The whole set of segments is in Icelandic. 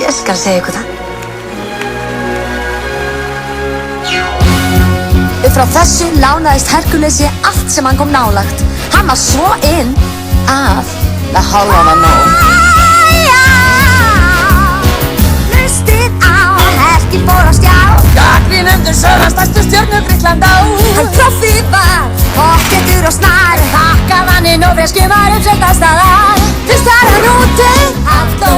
Ég skal segja ykkur það. Upp frá þessu lánaðist Herkulesi allt sem hann kom nálagt. Hann var svo inn að það hálfan að nóg. Hlustið á Herki fór á stjá. Gagnrýnendur sögðu stærstu stjörnu Grikkland á. Hann proffi var pottþéttur og snar. Hakkaði hann inn og freskið var uppsveitastaðar. Fyrst var hann úti, Halló,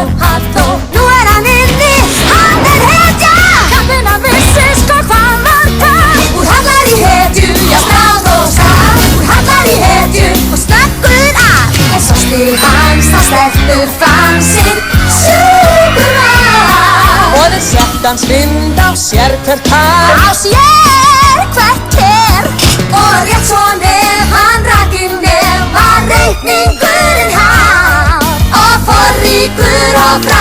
nú er hann inni. Hann er hetja. Kappinn að vissi sko hvað var það. Úr hallar í hetju, já snáð og stað. Úr hallar í hetju og snöggur að. En svo stig hans þá stelpur fann sinn Superman. Og þeir sett hans vind á sér hvert par. Á sér hvert her. Og rétt svo nef hann rakinn nef var reikningurinn hann. Og forríkur og frá